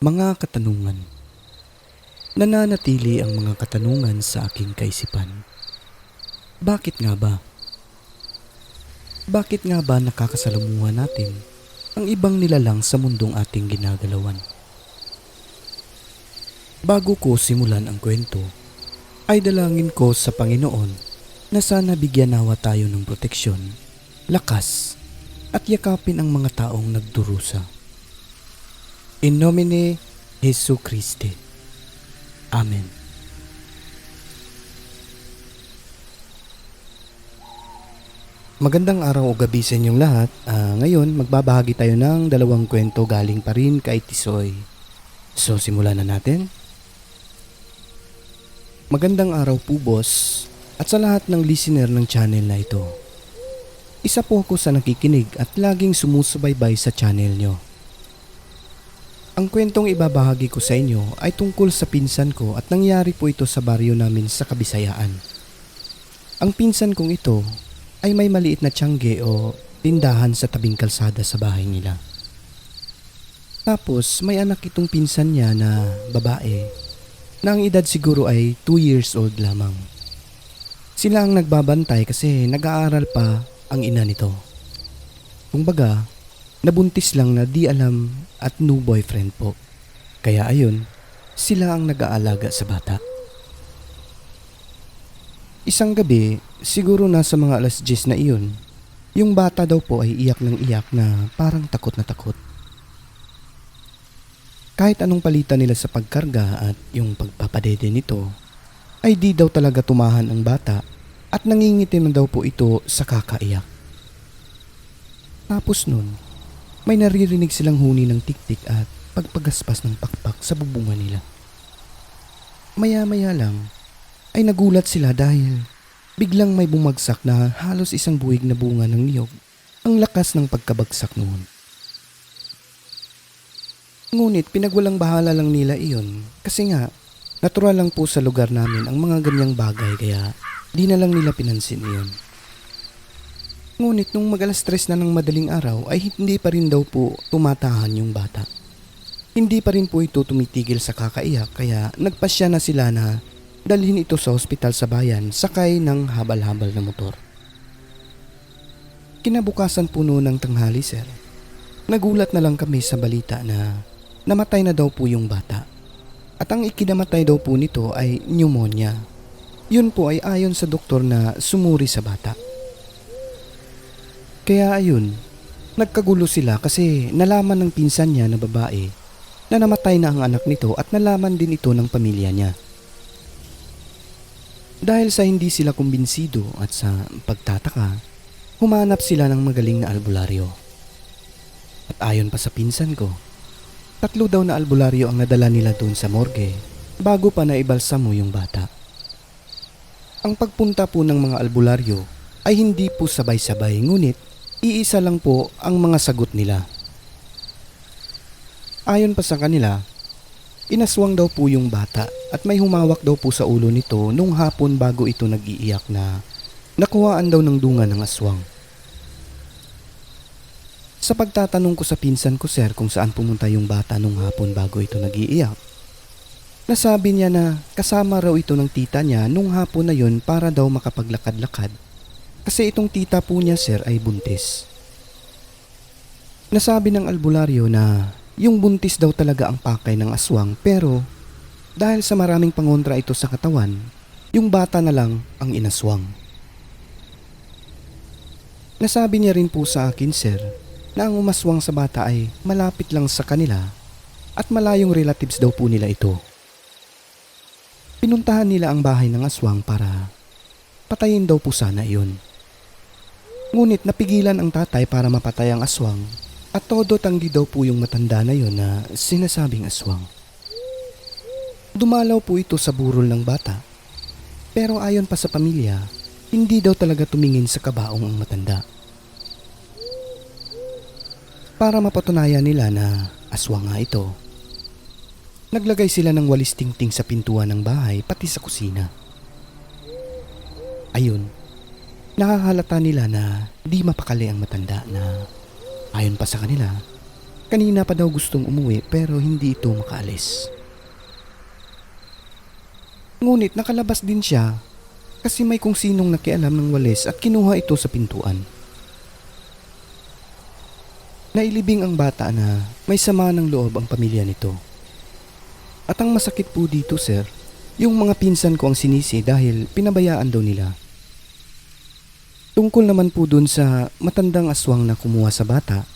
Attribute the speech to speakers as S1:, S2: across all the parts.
S1: Mga katanungan. Nananatili ang mga katanungan sa aking kaisipan. Bakit nga ba? Bakit nga ba nakakasalamuha natin ang ibang nilalang sa mundong ating ginagalawan? Bago ko simulan ang kwento, ay dalangin ko sa Panginoon na sana bigyan nawa tayo ng proteksyon, lakas, at yakapin ang mga taong nagdurusa. In nomine Jesu Christi. Amen. Magandang araw o gabi sa inyong lahat. Ngayon, magbabahagi tayo ng dalawang kwento galing pa rin kay Tisoy. So, simulan na natin. Magandang araw po, boss, at sa lahat ng listener ng channel na ito. Isa po ako sa nakikinig at laging sumusubaybay sa channel nyo. Ang kwentong ibabahagi ko sa inyo ay tungkol sa pinsan ko at nangyari po ito sa baryo namin sa Kabisayaan. Ang pinsan kong ito ay may maliit na tiyangge o tindahan sa tabing kalsada sa bahay nila. Tapos may anak itong pinsan niya na babae na ang edad siguro ay 2 years old lamang. Sila ang nagbabantay kasi nag-aaral pa ang ina nito. Kumbaga, nabuntis lang na di alam at no boyfriend po. Kaya ayun, sila ang nag-aalaga sa bata. Isang gabi, siguro nasa mga 10:00 na iyon, yung bata daw po ay iyak ng iyak na parang takot na takot. Kahit anong palitan nila sa pagkarga at yung pagpapadede nito, ay di daw talaga tumahan ang bata at nangingitim daw po ito sa kakaiyak. Tapos nun, may naririnig silang huni ng tiktik at pagpagaspas ng pakpak sa bubungan nila. Maya-maya lang ay nagulat sila dahil biglang may bumagsak na halos isang buwig na bunga ng niyog. Ang lakas ng pagkabagsak noon. Ngunit pinagwalang bahala lang nila iyon kasi nga natural lang po sa lugar namin ang mga ganyang bagay kaya di na lang nila pinansin iyon. Ngunit nung mag-3 na ng madaling araw ay hindi pa rin daw po tumatahan yung bata. Hindi pa rin po ito tumitigil sa kakaiyak kaya nagpasya na sila na dalhin ito sa ospital sa bayan sakay ng habal-habal na motor. Kinabukasan po noon ng tanghali, sir. Nagulat na lang kami sa balita na namatay na daw po yung bata. At ang ikinamatay daw po nito ay pneumonia. Yun po ay ayon sa doktor na sumuri sa bata. Kaya ayun, nagkagulo sila kasi nalaman ng pinsan niya na babae na namatay na ang anak nito at nalaman din ito ng pamilya niya. Dahil sa hindi sila kumbinsido at sa pagtataka, humanap sila ng magaling na albularyo. At ayon pa sa pinsan ko, 3 daw na albularyo ang nadala nila doon sa morgue bago pa naibalsamo yung bata. Ang pagpunta po ng mga albularyo ay hindi po sabay-sabay ngunit iisa lang po ang mga sagot nila. Ayon pa sa kanila, inaswang daw po yung bata at may humawak daw po sa ulo nito nung hapon bago ito nag-iiyak na nakuhaan daw ng dunga ng aswang. Sa pagtatanong ko sa pinsan ko, sir, kung saan pumunta yung bata nung hapon bago ito nag-iiyak, nasabi niya na kasama raw ito ng tita niya nung hapon na yun para daw makapaglakad-lakad kasi itong tita po niya, sir, ay buntis. Nasabi ng albularyo na yung buntis daw talaga ang pakay ng aswang pero dahil sa maraming pangontra ito sa katawan, yung bata na lang ang inaswang. Nasabi niya rin po sa akin, sir, na ang umaswang sa bata ay malapit lang sa kanila at malayong relatives daw po nila ito. Pinuntahan nila ang bahay ng aswang para patayin daw po sana iyon. Ngunit napigilan ang tatay para mapatay ang aswang at todo tanggi daw po yung matanda na yon na sinasabing aswang. Dumalaw po ito sa burol ng bata pero ayon pa sa pamilya, hindi daw talaga tumingin sa kabaong ang matanda. Para mapatunayan nila na aswang nga ito, naglagay sila ng walis tingting sa pintuan ng bahay pati sa kusina. Ayun, nakahalata nila na di mapakali ang matanda na ayon pa sa kanila, Kanina pa daw gustong umuwi pero hindi ito makaalis. Ngunit nakalabas din siya kasi may kung sinong nakialam ng walis at kinuha ito sa pintuan. Nailibing ang bata na may sama ng loob ang pamilya nito. At ang masakit po dito, sir, yung mga pinsan ko ang sinisi dahil pinabayaan daw nila. Tungkol naman po dun sa matandang aswang na kumuha sa bata,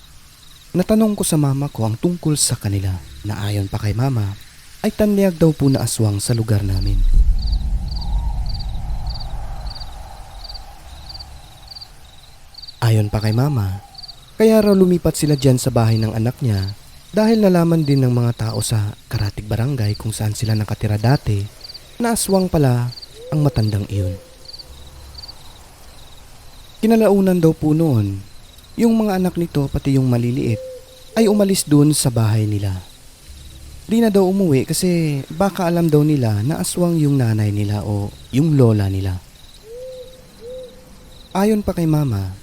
S1: natanong ko sa mama ko ang tungkol sa kanila na ayon pa kay mama ay tanliag daw po na aswang sa lugar namin. Ayon pa kay mama, kaya raw lumipat sila dyan sa bahay ng anak niya dahil nalaman din ng mga tao sa Karatig Barangay kung saan sila nakatira dati na aswang pala ang matandang iyon. Kinalaunan daw po noon, yung mga anak nito pati yung maliliit ay umalis dun sa bahay nila. Di na daw umuwi kasi baka alam daw nila na aswang yung nanay nila o yung lola nila. Ayon pa kay mama,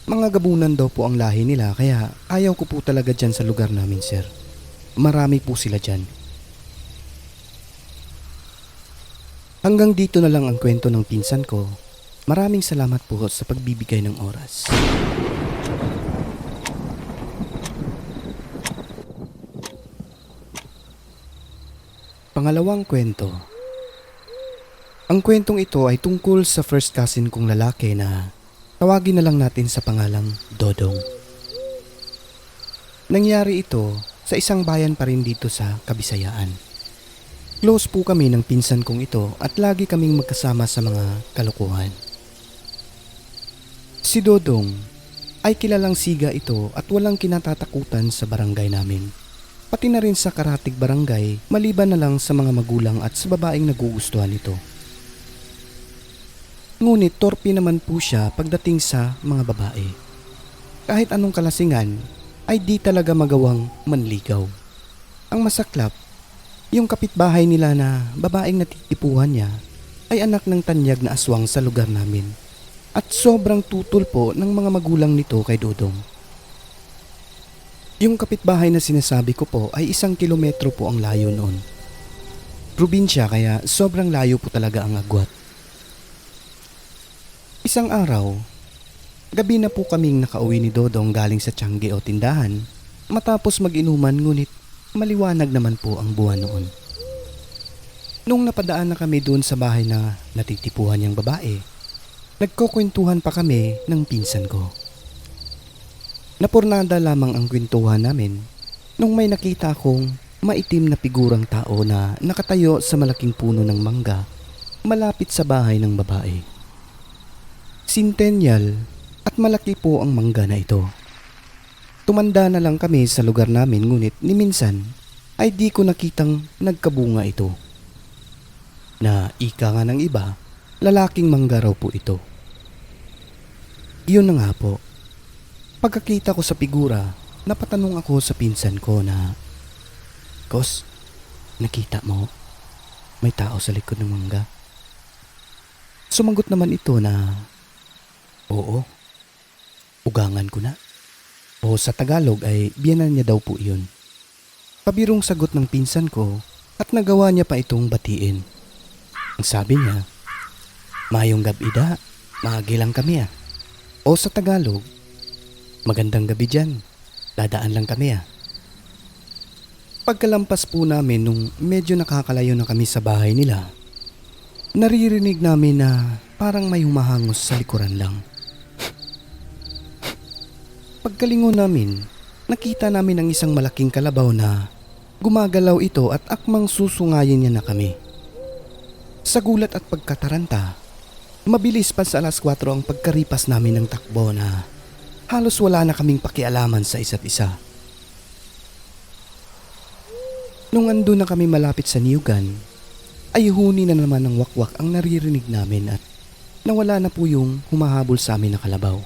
S1: mga gabunan daw po ang lahi nila kaya ayaw ko po talaga dyan sa lugar namin, sir. Marami po sila dyan. Hanggang dito na lang ang kwento ng pinsan ko. Maraming salamat po sa pagbibigay ng oras. Pangalawang kwento. Ang kwentong ito ay tungkol sa first cousin kong lalaki na tawagin na lang natin sa pangalang Dodong. Nangyari ito sa isang bayan pa rin dito sa Kabisayaan. Close po kami ng pinsan kong ito at lagi kaming magkasama sa mga kalokohan. Si Dodong ay kilalang siga ito at walang kinatatakutan sa barangay namin. Pati na rin sa Karatig Barangay maliban na lang sa mga magulang at sa babaeng nagugustuhan nito. Ngunit torpe naman po siya pagdating sa mga babae. Kahit anong kalasingan ay di talaga magawang manligaw. Ang masaklap, yung kapitbahay nila na babaeng natitipuhan niya ay anak ng tanyag na aswang sa lugar namin. At sobrang tutol po ng mga magulang nito kay Dodong. Yung kapitbahay na sinasabi ko po ay 1 kilometro po ang layo noon. Probinsya kaya sobrang layo po talaga ang agwat. Isang araw, gabi na po kaming nakauwi ni Dodong galing sa tiyangge o tindahan matapos mag-inuman ngunit maliwanag naman po ang buwan noon. Nung napadaan na kami doon sa bahay na natitipuhan niyang babae, nagkukwentuhan pa kami ng pinsan ko. Napurnada lamang ang kwentuhan namin nung may nakita akong maitim na figurang tao na nakatayo sa malaking puno ng mangga malapit sa bahay ng babae. Centennial at malaki po ang mangga na ito. Tumanda na lang kami sa lugar namin ngunit ni minsan ay di ko nakitang nagkabunga ito. Na ika nga ng iba, lalaking mangga raw po ito. Iyon na nga po. Pagkakita ko sa figura, napatanong ako sa pinsan ko na, "Kos, nakita mo? May tao sa likod ng mangga." Sumagot naman ito na, "Oo, ugangan ko na." O sa Tagalog ay biyenan niya daw po iyon. Pabirong sagot ng pinsan ko at nagawa niya pa itong batiin. Ang sabi niya, "Mayong gabi da, maagilang kami ah." O sa Tagalog, "Magandang gabi dyan, dadaan lang kami ah." Pagkalampas po namin nung medyo nakakalayo na kami sa bahay nila, naririnig namin na parang may humahangos sa likuran lang. Pagkalingon namin, nakita namin ang isang malaking kalabaw na gumagalaw ito at akmang susungayin niya na kami. Sa gulat at pagkataranta, mabilis pa sa 4:00 ang pagkaripas namin ng takbo na halos wala na kaming pakialaman sa isa't isa. Nung andun na kami malapit sa niyugan, ay huni na naman ng wakwak ang naririnig namin at nawala na po yung humahabol sa amin na kalabaw.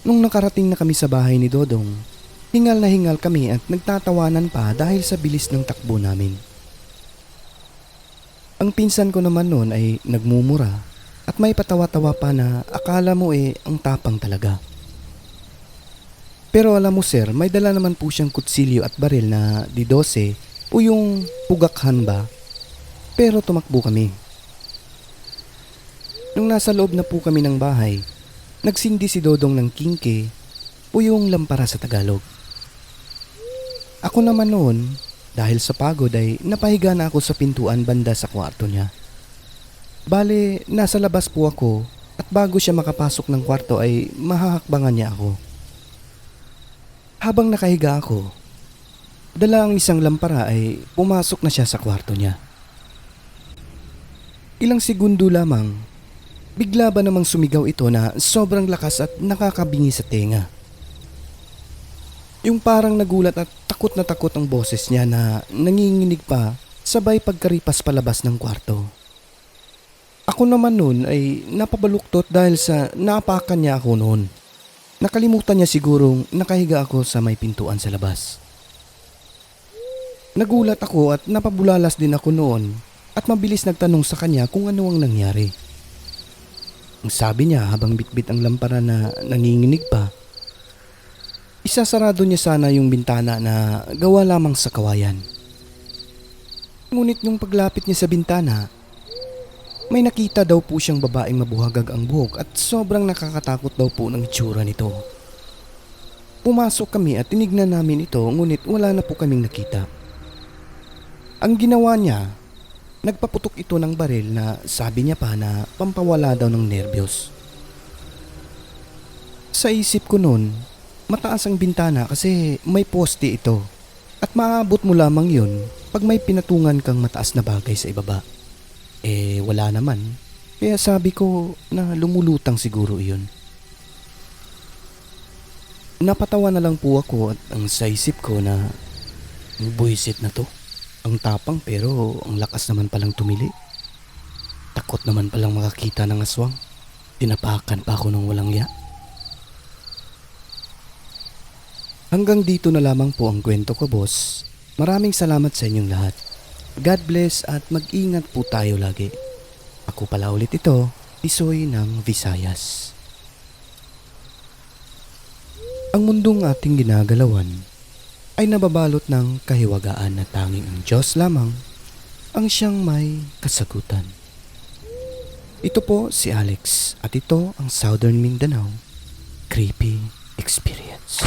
S1: Nung nakarating na kami sa bahay ni Dodong, hingal na hingal kami at nagtatawanan pa dahil sa bilis ng takbo namin. Ang pinsan ko naman noon ay nagmumura at may patawa-tawa pa na akala mo ang tapang talaga. Pero alam mo sir, may dala naman po siyang kutsilyo at baril na D12 o yung pugakhan ba. Pero tumakbo kami. Nung nasa loob na po kami ng bahay, nagsindi si Dodong ng kingke o yung lampara sa Tagalog. Ako naman noon, dahil sa pagod ay napahiga na ako sa pintuan banda sa kwarto niya. Bale, nasa labas po ako at bago siya makapasok ng kwarto ay mahahakbangan niya ako. Habang nakahiga ako, dala ang isang lampara ay pumasok na siya sa kwarto niya. Ilang segundo lamang, bigla ba namang sumigaw ito na sobrang lakas at nakakabingi sa tenga. Yung parang nagulat at takot na takot ang boses niya na nanginginig pa sabay pagkaripas palabas ng kwarto. Ako naman noon ay napabaluktot dahil sa naapakan niya ako noon. Nakalimutan niya sigurong nakahiga ako sa may pintuan sa labas. Nagulat ako at napabulalas din ako noon at mabilis nagtanong sa kanya kung ano ang nangyari. Ang sabi niya habang bitbit ang lampara na nanginginig pa, isasarado niya sana yung bintana na gawa lamang sa kawayan. Ngunit yung paglapit niya sa bintana, may nakita daw po siyang babaeng mabuhagag ang buhok at sobrang nakakatakot daw po ng itsura nito. Pumasok kami at tinignan namin ito ngunit wala na po kaming nakita. Ang ginawa niya, nagpaputok ito ng baril na sabi niya pa na pampawala daw ng nerbiyos. Sa isip ko noon, mataas ang bintana kasi may poste ito at maaabot mo lamang yun pag may pinatungan kang mataas na bagay sa ibaba. Wala naman. Kaya sabi ko na lumulutang siguro iyon. Napatawa na lang po ako at ang sa isip ko na buwisit na to. Ang tapang pero ang lakas naman palang tumili. Takot naman palang makakita ng aswang. Tinapakan pa ako ng walang ya. Hanggang dito na lamang po ang kwento ko, boss. Maraming salamat sa inyong lahat. God bless at mag-ingat po tayo lagi. Ako pala ulit ito, Tisoy ng Visayas. Ang mundong ating ginagalawan ay nababalot ng kahiwagaan na tanging ang Diyos lamang ang siyang may kasagutan. Ito po si Alex at ito ang Southern Mindanao Creepy Experience.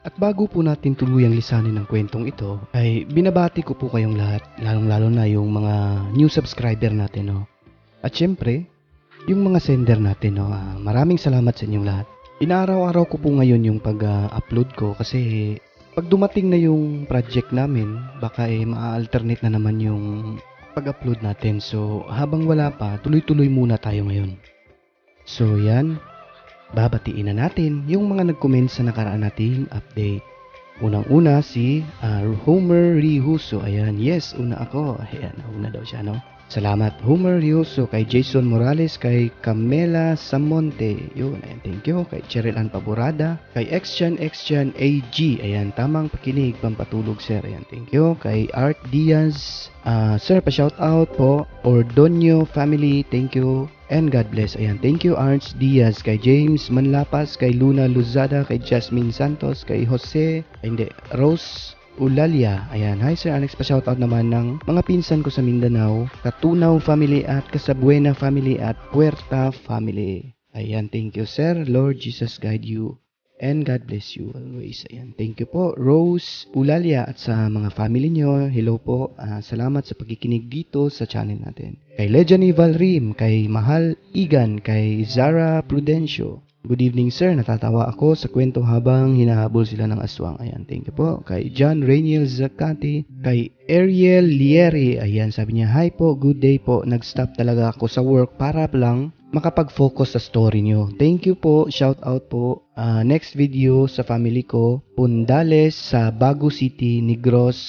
S1: At bago po natin tuluyang lisanin ang kwentong ito, ay binabati ko po kayong lahat, lalong-lalo na yung mga new subscriber natin. No? At syempre, yung mga sender natin. No? Maraming salamat sa inyong lahat. Inaaraw-araw ko po ngayon yung pag-upload ko kasi pag dumating na yung project namin, baka ma-alternate na naman yung pag-upload natin. So, habang wala pa, tuloy-tuloy muna tayo ngayon. So, yan. Babatiin na natin yung mga nag-comment sa nakaraan nating update. Unang-una si Homer Rihuso. Ayan, yes, una ako. Ayan, una daw siya, no? Salamat, Homer Rihuso, kay Jason Morales, kay Camela Samonte. Yun, ayan, thank you. Kay Cheryl Ann Paborada, kay Xchan AG. Ayan, tamang pakinig, pampatulog, sir. Ayan, thank you. Kay Art Diaz, sir, pa-shoutout po. Ordonio family, thank you. And God bless. Ayan, thank you Arns Diaz, kay James Manlapas, kay Luna Luzada, kay Jasmine Santos, kay Rose Ulalia. Ayan, hi Sir Alex, pa-shoutout naman ng mga pinsan ko sa Mindanao, Katunaw family at Casabuena family at Puerta family. Ayan, thank you Sir. Lord Jesus guide you and God bless you always. Ayan, thank you po Rose Ulalia at sa mga family nyo. Hello po, salamat sa pagkikinig dito sa channel natin. Kay Legend Valrim, kay Mahal Igan, kay Zara Prudencio. Good evening sir, natatawa ako sa kwento habang hinahabol sila ng aswang. Ayan, thank you po. Kay John Rainiel Zacati, kay Ariel Lieri. Ayan, sabi niya, hi po, good day po. Nag-stop talaga ako sa work para lang makapag-focus sa story nyo. Thank you po, shout out po. Next video sa family ko, Pundales sa Bago City, Negros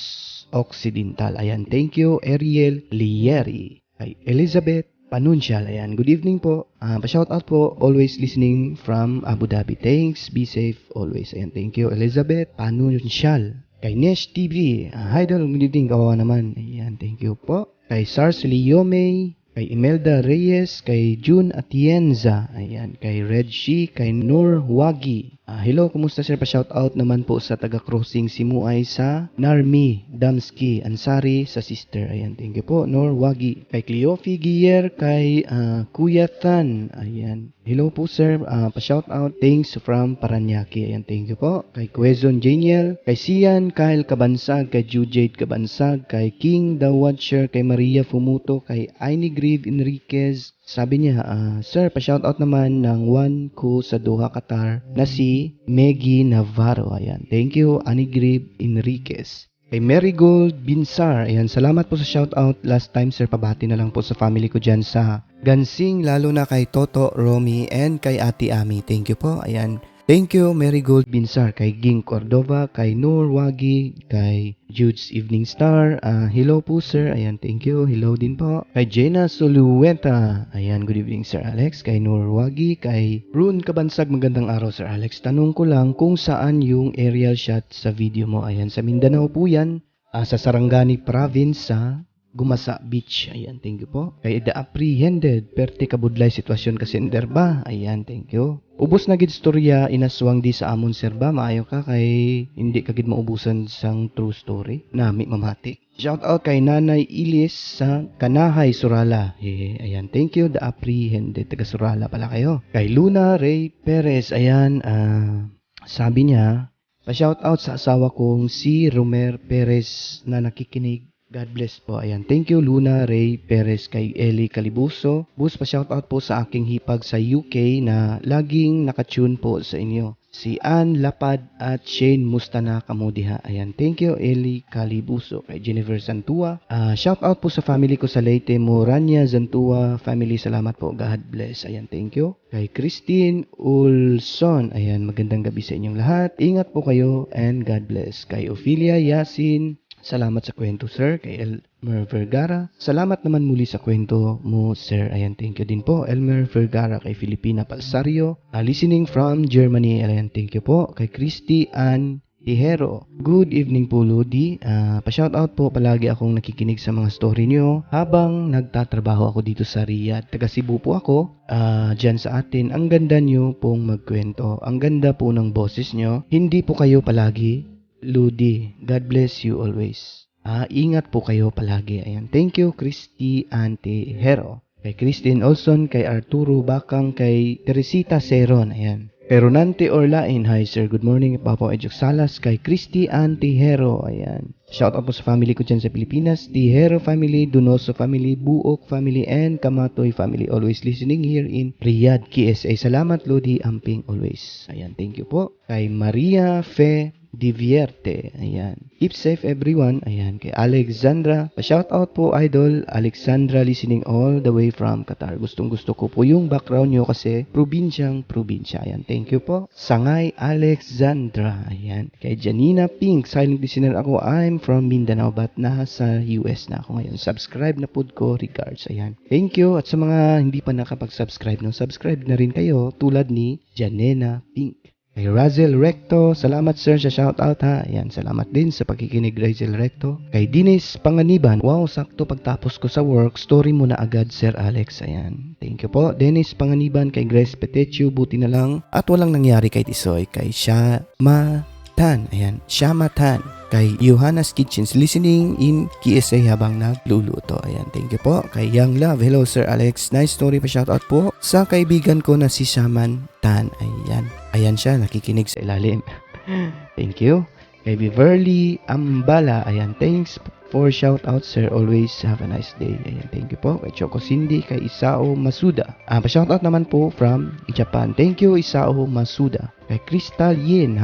S1: Occidental. Ayan, thank you Ariel Lieri. Kay Elizabeth Panuncial. Ayan, good evening po. Pa-shoutout po, always listening from Abu Dhabi. Thanks, be safe always. Ayan, thank you Elizabeth Panuncial. Kay Nesh TV, Idol, good evening, kawawa naman. Ayan, thank you po. Kay Sars Leome, kay Imelda Reyes, kay June Atienza, ayan, kay Red She, kay Nur Wagi. Hello, kumusta sir? Pa-shoutout naman po sa taga-crossing Simuay sa Narmi Damski Ansari sa sister. Ayan, thank you po, Nur Wagi. Kay Cleofi Gier, kay Kuya Than, ayan. Hello po sir, pa-shoutout, thanks from Paranaque. Ayan, thank you po. Kay Quezon Janiel, kay Sian Kyle Kabansag, kay Jujade Kabansag, kay King the Watcher, kay Maria Fumuto, kay Aini Grieve Enriquez. Sabi niya, sir, pa-shoutout naman ng one ko sa Doha, Qatar na si Meggy Navarro. Ayan, thank you, Aini Grieve Enriquez. Kay Marigold Binsar, ayan, salamat po sa shoutout. Last time sir, pabati na lang po sa family ko dyan sa Gansing, lalo na kay Toto, Romy, and kay Ate Ami. Thank you po, ayan. Thank you, Marigold Binsar, kay Ging Cordova, kay Nur Wagi, kay Jude's Evening Star. Hello po sir, ayan, thank you. Hello din po. Kay Jenna Solueta, ayan, good evening sir Alex. Kay Nur Wagi, kay Rune Kabansag, magandang araw sir Alex. Tanong ko lang kung saan yung aerial shot sa video mo. Ayan, sa Mindanao po yan, sa Sarangani Province, sa Gumasa Beach. Ayan, thank you po. Kay The Apprehended, perte kabudlay sitwasyon kasi ba? Ayan, thank you. Ubos na gid storya inaswang di sa amon sir ba? Maayo ka kay hindi ka gid maubusan sang true story. Nami mamati. Shout out kay Nanay Ilis sa Kanahay, Surala. Ayan, thank you. The Apprehended, taga Surala pala kayo. Kay Luna Ray Perez, ayan, sabi niya, pa-shout out sa asawa kong si Romer Perez na nakikinig. God bless po. Ayan. Thank you, Luna Ray Perez, kay Eli Calibuso. Bus, pa-shoutout po sa aking hipag sa UK na laging nakatune po sa inyo. Si Ann Lapad at Shane Mustana Kamudiha. Ayan. Thank you, Eli Calibuso. Kay Jennifer Santua. Shoutout po sa family ko sa Leyte, Morania Zantua family. Salamat po. God bless. Ayan. Thank you. Kay Christine Ulson. Ayan. Magandang gabi sa inyong lahat. Ingat po kayo and God bless. Kay Ophelia Yasin. Salamat sa kwento, sir. Kay Elmer Vergara. Salamat naman muli sa kwento mo, sir. Ayan, thank you din po. Elmer Vergara. Kay Filipina Palsario. Listening from Germany. Ayan, thank you po. Kay Christy Ann Tihero. Good evening po, Lodi. Pa-shoutout po, palagi akong nakikinig sa mga story niyo habang nagtatrabaho ako dito sa Riyadh. Taga Cebu po ako. Dyan sa atin. Ang ganda niyo pong magkwento. Ang ganda po ng boses niyo. Hindi po kayo palagi Ludi, God bless you always. Ingat po kayo palagi. Ayan. Thank you, Christy Ante Hero. Kay Christine Olson, kay Arturo Bakang, kay Teresita Seron. Ayan. Kay Ronante Orlain, hi sir, good morning. Papa Edjuk Salas, kay Christy Ante Hero. Ayan. Shout out po sa family ko dyan sa Pilipinas. Tihero family, Donoso family, Buok family, and Kamatoy family. Always listening here in Riyadh, KSA. Salamat, Lodi Amping, always. Ayan. Thank you po. Kay Maria Fe Divierte. Ayan. Keep safe everyone. Ayan. Kay Alexandra. Pa-shout out po, idol. Alexandra listening all the way from Qatar. Gustong gusto ko po yung background nyo kasi probinsyang probinsya. Ayan. Thank you po. Sangay Alexandra. Ayan. Kay Janina Pink. Silent listener ako. I'm from Mindanao but nasa US na ako ngayon. Subscribe na po ko. Regards. Ayan. Thank you. At sa mga hindi pa nakapag-subscribe, subscribe na rin kayo tulad ni Janina Pink. Kay Razel Recto, salamat sir sa shoutout ha. Ayan, salamat din sa pagkikinig Razel Recto. Kay Dinis Panganiban, wow, sakto pagtapos ko sa work, story mo na agad Sir Alex. Ayan, thank you po. Dennis Panganiban, kay Grace Petechu, buti na lang. At walang nangyari kay Tisoy, kay Shamatan, ayan, Shamatan. Kay Johanna's Kitchens, listening in KSA habang nagluluto. Ayan, thank you po. Kay Young Love, hello Sir Alex, nice story pa, shoutout po sa kaibigan ko na si Shaman Tan. Ayan, ayan siya, nakikinig sa ilalim. Thank you. Kay Beverly Ambala, ayan, thanks for shoutout sir, always have a nice day. Ayan, thank you po. Kay Choco Cindy, kay Isao Masuda, pa-shoutout naman po from Japan. Thank you Isao Masuda. Kay Crystal Yin,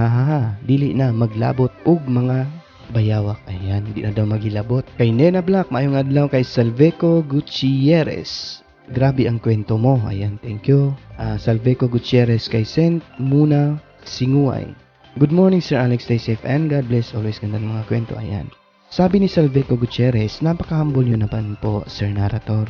S1: dili na maglabot og mga bayawak. Ayan, hindi na daw magilabot. Kay Nena Black, maayong adlaw. Kay Salveco Gutierrez, grabe ang kwento mo. Ayan, thank you. Salveco Gutierrez. Kay Sent Muna Singuay, good morning Sir Alex, stay safe and God bless always. Ganda ng mga kwento. Ayan. Sabi ni Salveco Gutierrez, napaka-humble nyo naman po Sir Narrator.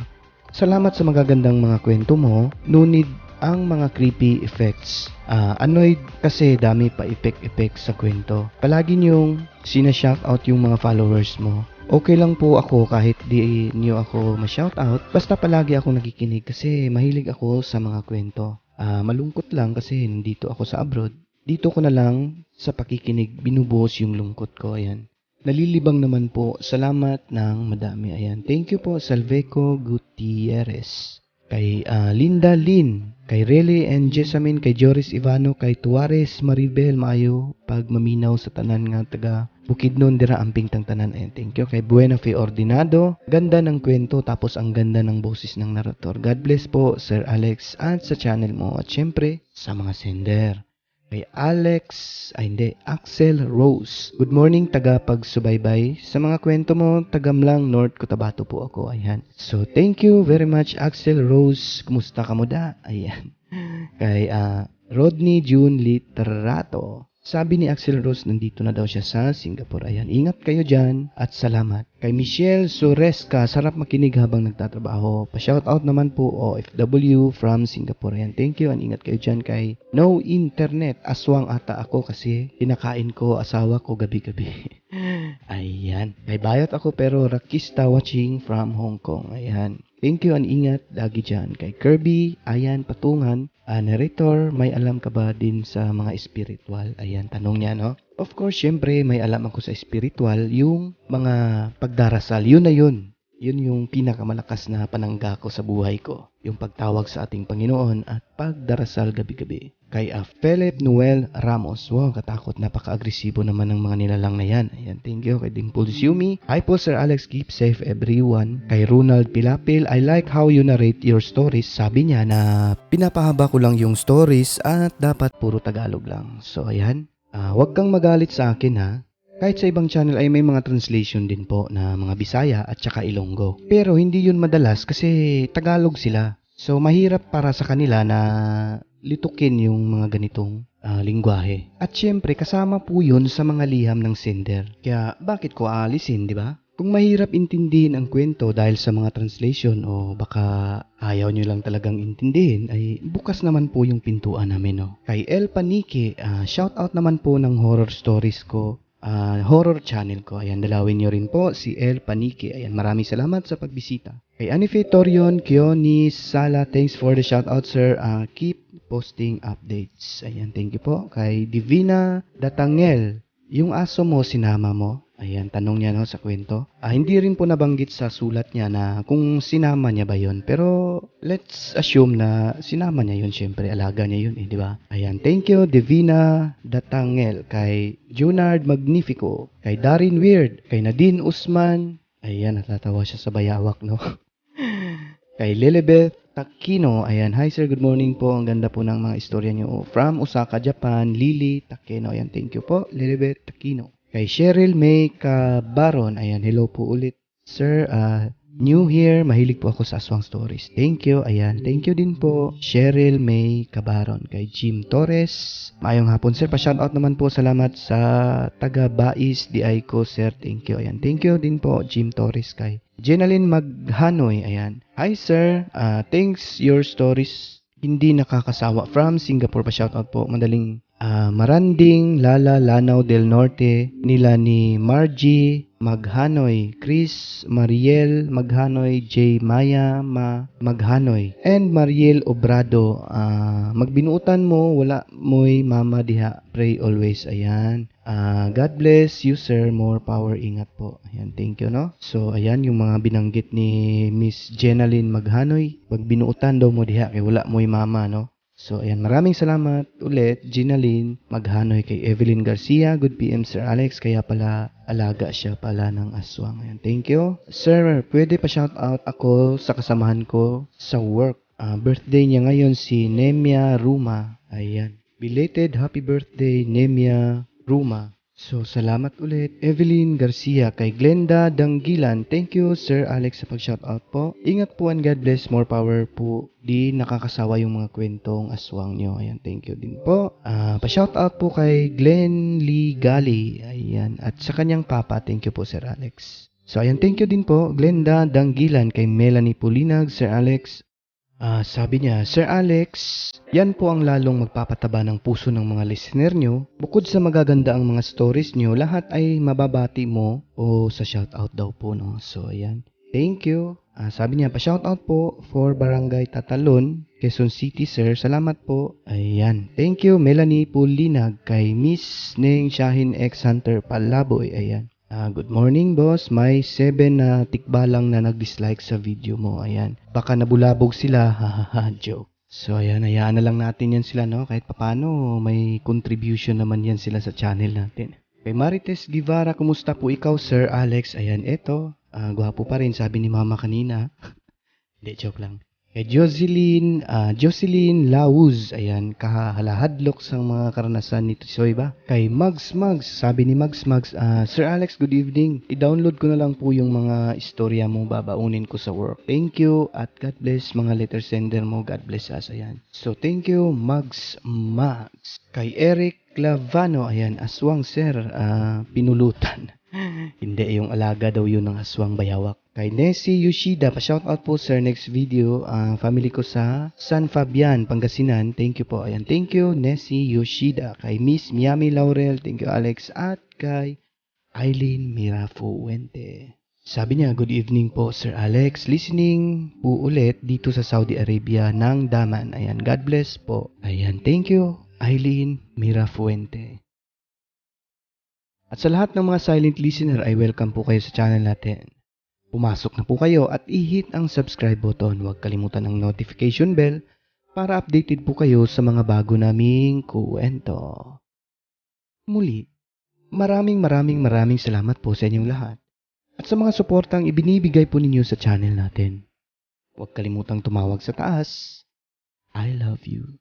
S1: Salamat sa magagandang mga kwento mo. No need ang mga creepy effects. Annoyed kasi dami pa effect sa kwento. Palagi niyong sina-shoutout yung mga followers mo. Okay lang po ako kahit di niyo ako ma-shoutout. Basta palagi ako nakikinig kasi mahilig ako sa mga kwento. Malungkot lang kasi nandito ako sa abroad. Dito ko na lang sa pakikinig binubuhos yung lungkot ko. Ayan. Nalilibang naman po. Salamat ng madami. Ayan. Thank you po, Salveco Gutierrez. Kay Linda Lin, kay Rele and Jessamine, kay Joris Ivano, kay Tuares Maribel, maayo pag maminaw sa tanan nga taga Bukidnon dira amping tang tanan. Ayan, thank you. Kay Buena Fe Ordinado, ganda ng kwento tapos ang ganda ng boses ng narrator. God bless po, Sir Alex, at sa channel mo. At syempre, sa mga sender. Kay Axel Rose. Good morning, taga pagsubaybay. Sa mga kwento mo, tagamlang North Cotabato po ako. Ayan. So, thank you very much, Axel Rose. Kumusta ka mo da? Ayan. Kay Rodney June Literato. Sabi ni Axel Rose, nandito na daw siya sa Singapore. Ayan, ingat kayo dyan at salamat. Kay Michelle Suresca, sarap makinig habang nagtatrabaho. Pa-shoutout naman po OFW from Singapore. Ayan, thank you and ingat kayo dyan. Kay No Internet, aswang ata ako kasi kinakain ko asawa ko gabi-gabi. Ayan, may bayot ako pero rakista watching from Hong Kong. Ayan, thank you and ingat lagi dyan. Kay Kirby, ayan, patungan. Narrator, may alam ka ba din sa mga spiritual? Ayan, tanong niya, no? Of course, syempre, may alam ako sa spiritual, yung mga pagdarasal, yun na yun. Yun yung pinakamalakas na panangga ko sa buhay ko. Yung pagtawag sa ating Panginoon at pagdarasal gabi-gabi. Kay Philip Noel Ramos. Wow, katakot. Napaka-agresibo naman ng mga nilalang na yan. Ayan, thank you. Kay Dimples Yumi. Hi po, Sir Alex. Keep safe everyone. Kay Ronald Pilapil. I like how you narrate your stories. Sabi niya na pinapahaba ko lang yung stories at dapat puro Tagalog lang. So, ayan. Huwag kang magalit sa akin, ha. Kahit sa ibang channel ay may mga translation din po na mga Bisaya at saka Ilonggo. Pero hindi yun madalas kasi Tagalog sila. So mahirap para sa kanila na litukin yung mga ganitong lingwahe. At syempre kasama po yun sa mga liham ng sender. Kaya bakit ko aalisin, di ba? Kung mahirap intindihin ang kwento dahil sa mga translation o baka ayaw nyo lang talagang intindihin, ay bukas naman po yung pintuan namin. No? Kay El Panique, shoutout naman po ng horror stories ko. Horror channel ko. Ayan, dalawin nyo rin po si El Panique. Ayan, maraming salamat sa pagbisita. Kay Anife Torion, Kioni Sala, thanks for the shoutout, sir. Keep posting updates. Ayan, thank you po. Kay Divina Datangel, yung aso mo, sinama mo? Ayan, tanong niya no, sa kwento. Hindi rin po nabanggit sa sulat niya na kung sinama niya ba yon. Pero let's assume na sinama niya yun. Siyempre, alaga niya yun, di ba? Ayan, thank you, Divina Datangel. Kay Junard Magnifico. Kay Darin Weird. Kay Nadine Usman. Ayan, natatawa siya sa bayawak, no? Kay Lilibeth Takino. Ayan, hi sir, good morning po. Ang ganda po ng mga istorya niyo. From Osaka, Japan, Lily Takino. Ayan, thank you po, Lilibeth Takino. Kay Cheryl May Cabaron. Ayan, hello po ulit. Sir, new here. Mahilig po ako sa aswang stories. Thank you. Ayan, thank you din po. Cheryl May Cabaron. Kay Jim Torres. Maayong hapon, sir. Pa-shoutout naman po. Salamat sa taga-Bais di ko, sir. Thank you. Ayan, thank you din po, Jim Torres. Kay Jenaline Maghanoy. Ayan. Hi, sir. Thanks your stories. Hindi nakakasawa. From Singapore. Pa-shoutout po. Madaling Maranding, Lala, Lanao del Norte, nila ni Margie Maghanoy, Chris, Mariel Maghanoy, J. Maya Maghanoy, and Mariel Obrado. Magbinuutan mo, wala mo'y mama diha. Pray always. Ayan. God bless you, sir. More power. Ingat po. Ayan, thank you, no? So, ayan, yung mga binanggit ni Miss Jenaline Maghanoy. Magbinuutan daw mo diha, kay wala mo'y mama, no? So, ayan, maraming salamat ulit, Ginaline Maghanoy. Kay Evelyn Garcia, good PM, Sir Alex. Kaya pala, alaga siya pala ng aswang. Ayan, thank you. Sir, pwede pa shoutout ako sa kasamahan ko sa work. Birthday niya ngayon si Nemia Ruma. Ayan, belated happy birthday, Nemia Ruma. So, salamat ulit, Evelyn Garcia. Kay Glenda Danggilan, thank you, Sir Alex, sa pag-shoutout po. Ingat po and God bless, more power po. Di nakakasawa yung mga kwentong aswang nyo. Ayan, thank you din po. Pa-shoutout po kay Glenn Lee Gali. Ayan, at sa kanyang papa, thank you po, Sir Alex. So, ayan, thank you din po, Glenda Danggilan. Kay Melanie Pulinag, Sir Alex. Sabi niya, Sir Alex, yan po ang lalong magpapataba ng puso ng mga listener nyo. Bukod sa magaganda ang mga stories nyo, lahat ay mababati mo o sa shoutout daw po, no? So, ayan. Thank you. Sabi niya, pa-shoutout po for Barangay Tatalon, Quezon City, sir. Salamat po. Ayan. Thank you, Melanie Pulinag, kay Miss Neng Shahin X Hunter Palaboy. Ayan. Good morning, boss. May 7 na tikbalang na nag-dislike sa video mo. Ayan. Baka nabulabog sila. Hahaha, joke. So, ayan. Hayaan na lang natin yan sila, no? Kahit papano, may contribution naman yan sila sa channel natin. Kay Marites Guevara, kumusta po ikaw, Sir Alex? Ayan, eto. Gwapo pa rin, sabi ni Mama kanina. Hindi, joke lang. Kay Jocelyn Lauz, ayan, kahalahadlok sa mga karanasan ni Tisoy ba? Kay Mugs, sabi ni Mugs, Sir Alex, good evening. I-download ko na lang po yung mga istorya mo, babaunin ko sa work. Thank you, at God bless mga letter sender mo, God bless us, ayan. So, thank you, Mugs. Kay Eric Clavano, ayan, aswang sir, pinulutan. Hindi, yung alaga daw yun ng aswang bayawak. Kay Nessie Yoshida, pa-shoutout po sir, next video, family ko sa San Fabian, Pangasinan. Thank you po. Ayan, thank you Nessie Yoshida. Kay Miss Miami Laurel, thank you Alex. At kay Eileen Mirafuente. Sabi niya, good evening po Sir Alex. Listening po ulit dito sa Saudi Arabia ng Daman. Ayan, God bless po. Ayan, thank you Eileen Mirafuente. At sa lahat ng mga silent listener ay welcome po kayo sa channel natin. Pumasok na po kayo at i-hit ang subscribe button. Huwag kalimutan ang notification bell para updated po kayo sa mga bago naming kuwento. Muli, maraming salamat po sa inyong lahat. At sa mga suportang ibinibigay po ninyo sa channel natin. Huwag kalimutang tumawag sa taas. I love you.